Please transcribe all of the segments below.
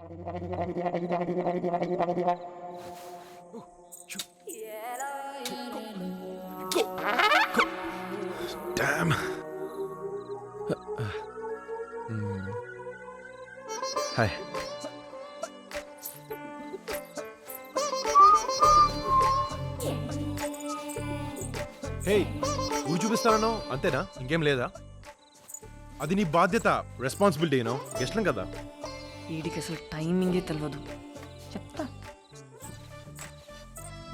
Damn. Hi. హే ఊరు చూపిస్తానో అంతేనా, ఇంకేం లేదా? అది నీ బాధ్యత, రెస్పాన్సిబిలిటీ. గెస్ట్లం కదా. వీడికి అసలు టైమింగే తెలియదు. చెప్తా.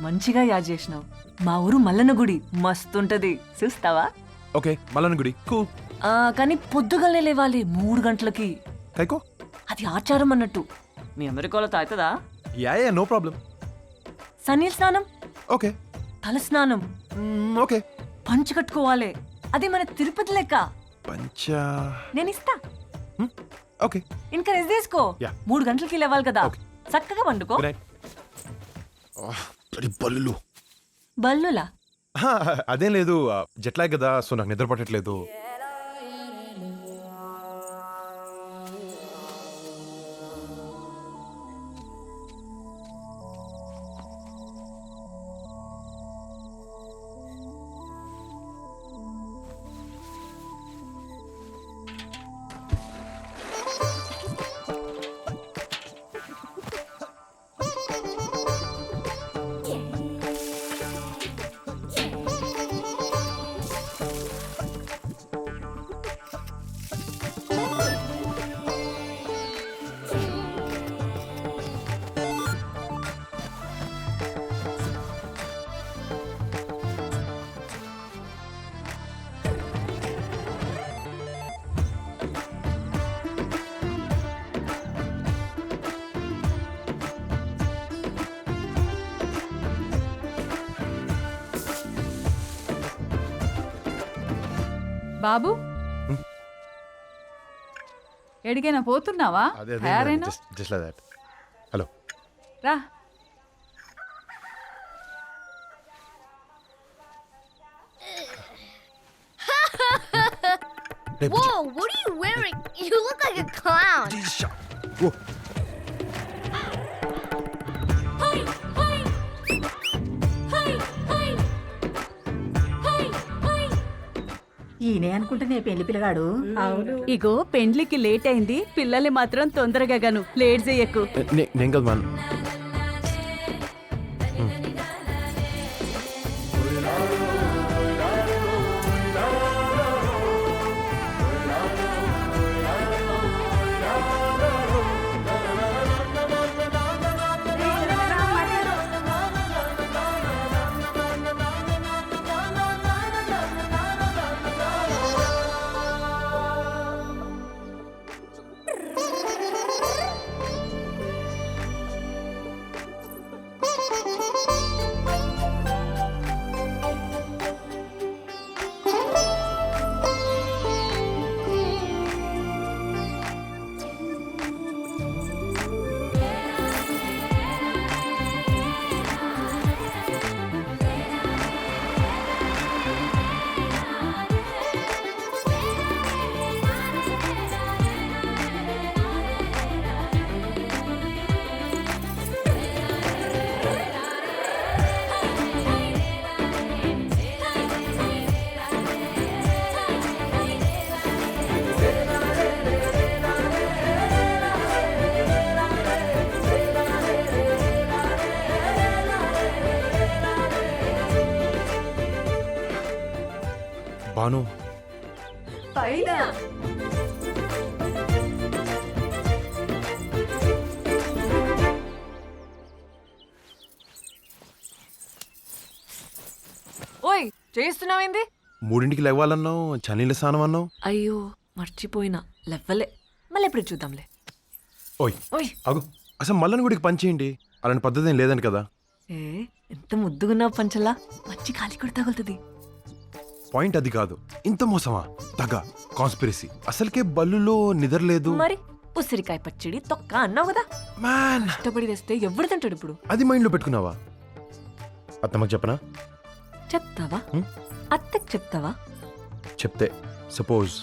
మంచిగా యాద్ చేసినావు. మా ఊరు మల్లన్న గుడి మస్తుంటది, చూస్తావా? ఓకే, మల్లన్న గుడి కూల్. కానీ పొద్దుగానే లేవాలి 3 గంటలకి. కైకో అది ఆచారం అన్నట్టు. మీ అమెరికాలో తాగుతుందా? Yeah no problem. సన్నీల్ స్నానం, ఓకే. తల స్నానం, ఓకే. పంచ కట్టుకోవాలి. అది మన తిరుపతి లెక్క. పంచా నేను ఇస్తా. ఓకే. ఇంకా రెస్ట్ చేసుకో. 3 గంటలకి లేవాలి కదా, చక్కగా వండుకో. బల్లు బల్లులా? అదేం లేదు, జెట్లాగ్ కదా, సో నాకు నిద్ర పట్టట్లేదు. బాబు, ఎడికైనా పోతున్నావా? తయారైనా? హలో, రా. Whoa, what are you wearing? You look like a clown. ఈయనే అనుకుంటేనే పెళ్లి పిల్లగాడు. అవును. ఇగో పెండ్లికి లేట్ అయింది, పిల్లల్ని మాత్రం తొందరగా గాను లేట్ చేయకు. నేను కదా మన బాను పైన ఓయ్, చేస్తున్నావేంది? 3ంటికి లేవాలన్నావు, చన్నీళ్ళ స్నానం అన్నావు. అయ్యో మర్చిపోయినా, లెవ్వలే. మళ్ళీ ఎప్పుడు చూద్దాంలే. ఓయ్ ఓయ్ అగు, అసలు మల్లన్న గుడికి పని చేయండి, అలాంటి పద్ధతి ఏం లేదండి కదా. ఏ ఎంత ముద్దుగున్నావు పంచలా, మంచి కాలి కూడా తగులుతుంది. పాయింట్ అది కాదు, ఇంత మోసమా, తగ, కాన్స్పిరసీ. అసలుకే బల్లులో నిద్రలేదు. మరి ఉసిరికాయ పచ్చడి తొక్క అన్నావు కదా, మ్యాన్ ఇష్టపడి తెస్తే ఎవడు తింటాడు ఇప్పుడు? అది మైండ్ లో పెట్టుకున్నావా? అత్తమ్మకి చెప్పనా? చెప్తావా? అత్తకి చెప్తావా? చెప్తే సపోజ్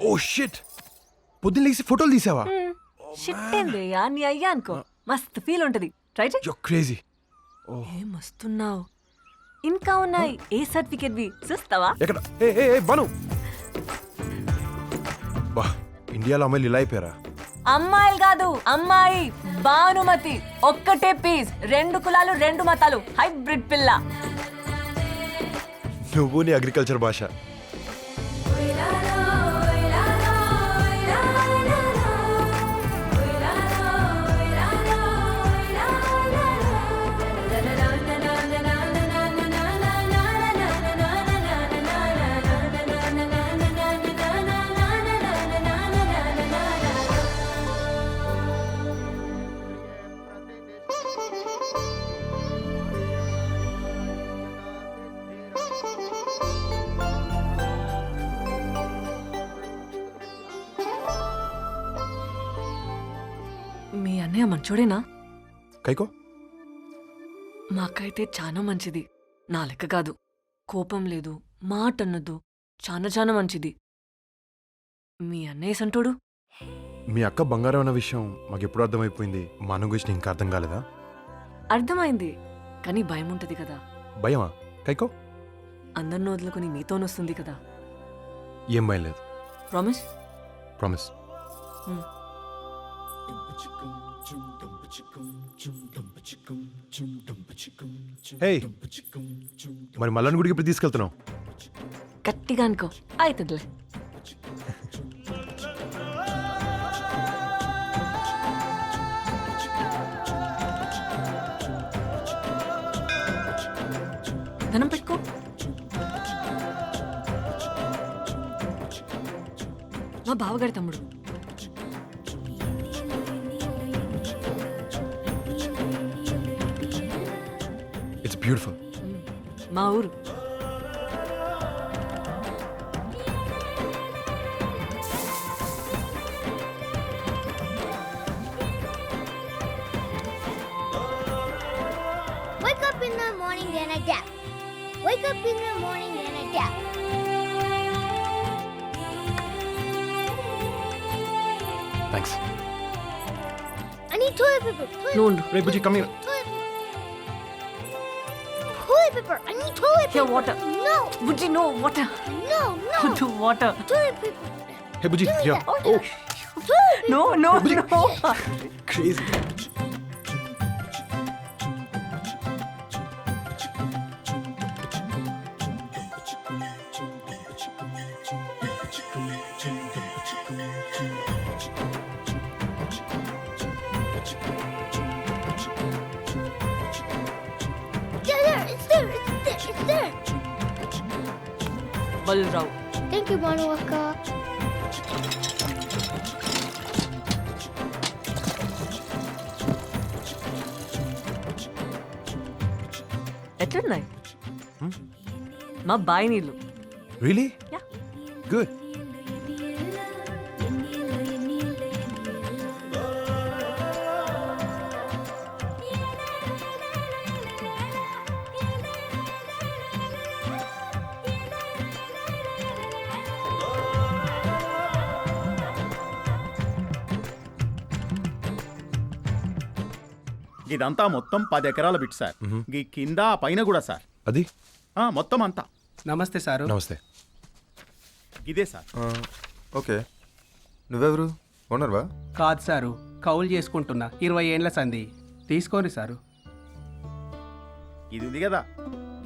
ఓ షిట్, పొద్దున్న లేసి ఫోటోలు తీసావా? షిట్టేందయ్యా నీ అయ్యా అనుకో మస్తు ఫీల్ ఉంటది. ట్రై చేయి. యో క్రేజీ. ఏ మస్తున్నావు. ఇంకా ఉన్నాయి ఏ సర్టిఫికెట్ వి చూస్తావా? ఎక్కడ? ఏ ఏ ఏ, బను. బా, ఇండియాలో అమ్మాయిలు ఇలా అయిపోయారా? అమ్మాయిలు కాదు అమ్మాయి భానుమతి. ఒక్కటే పీస్, 2 కులాలు 2 మతాలు, హైబ్రిడ్ పిల్ల. నువ్వు నీ అగ్రికల్చర్ భాష. మీ అన్నయ్య మంచోడేనా? కైకో మా అక్క అయితే చాలా మంచిది. నా లెక్క కాదు, కోపం లేదు, మాట అన్నదు, చాలా మంచిది. మీ అన్నయ్య సంటోడు. మీ అక్క బంగారం అన్న విషయం మాకెప్పుడు అర్థమైపోయింది. మా అన్న గురించి ఇంకా అర్థం కాలేదా? అర్థమైంది, కానీ భయం ఉంటది కదా. భయమా కైకో? అందరిని వదులుకొని నీతోనొస్తుంది కదా. ఏం భయం లేదు. ప్రామిస్? ప్రామిస్. హే, మరి మల్లన్న గుడికి ఎప్పుడు తీసుకెళ్తున్నావు? గట్టిగా అనుకో అవుతుందిలే. ధనం పెట్టుకో. మా బావగారి తమ్ముడు. It's beautiful. మా ఊరు. Wake up in the morning, then I dap. Wake up in the morning, then I dap. Thanks. I need toilet paper. నువ్వు ఉండు. రే బుజ్జి, come here. Toilet paper. I need toilet Here, paper. water. No, Bujji no water. no. Water. Toilet paper. Hey Bujji, yeah. ఓ Toilet no no no. Crazy. there. It's there. It's there. Balarao. Thank you, Manu Akka. ఎట్లున్నాయి మా బాయి నీళ్ళు? Really? Yeah. Good. ఇదంతా మొత్తం 10 ఎకరాల bit sir. ఈ కింద ఆ పైన కూడా సార్. అది మొత్తం అంతా. నమస్తే సారు. నమస్తే. ఇదే సార్. ఓకే, నువ్వెవరు? ఓనర్వా? కాదు సారు, కౌలు చేసుకుంటున్నా. 20 ఏండ్ల సంధి. తీసుకోండి సారు. ఇది ఉంది కదా,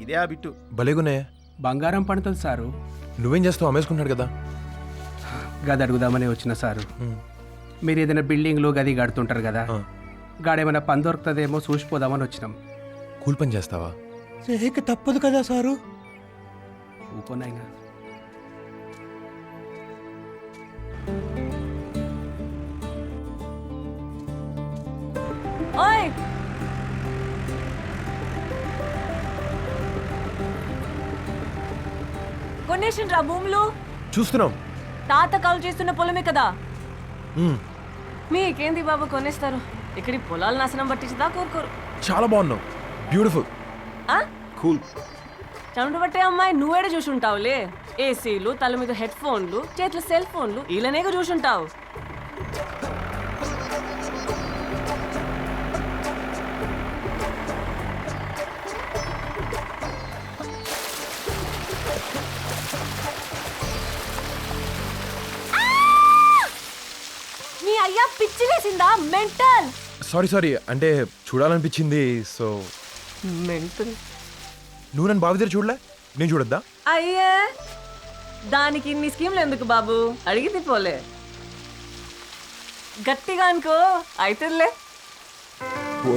ఇదే ఆ బిట్టు. భలేగున్నాయే. బంగారం పండుతుంది సారు. నువ్వేం చేస్తావు? అమ్మేసుకుంటున్నాడు కదా. గది అడుగుదామని వచ్చిన సారు. మీరు ఏదైనా బిల్డింగ్లు గది కడుతుంటారు కదా, గాడేమైనా పని దొరుకుతుందేమో చూసిపోదామని వచ్చినాం. కూల్ పని చేస్తావా? చేయక తప్పదు కదా సారు. ఊకోనైనా ఓయ్ కొనేసిండ్రా భూములు? చూస్తున్నాం. తాత కౌలు చేస్తున్న పొలమే కదా. మ్మ్. మీకేంది బాబు, కొనేస్తారు. ఇక్కడి పొలాలు నాశనం పట్టించదా కోరుకోరు. చాలా బాగున్నావు. బ్యూటిఫుల్. కూల్. చండు పట్టే అమ్మాయి నువ్వేడే చూసుంటావులే. ఏసీలు, తల మీద హెడ్ ఫోన్లు, చేతుల సెల్ ఫోన్లు, ఇలానేగా చూసుంటావు. నీ అయ్యా పిచ్చి వేసిందా మెంటల్ సారీ అంటే చూడాలనిపించింది సో మెంటల్ నువ్వు నన్ను బావి దగ్గర చూడలే నేను చూడొద్దా అయ్యే దానికి ఇన్ని స్కీమ్లు ఎందుకు బాబు అడిగింది పోలే గట్టిగా అనుకో అయితేలే ఓ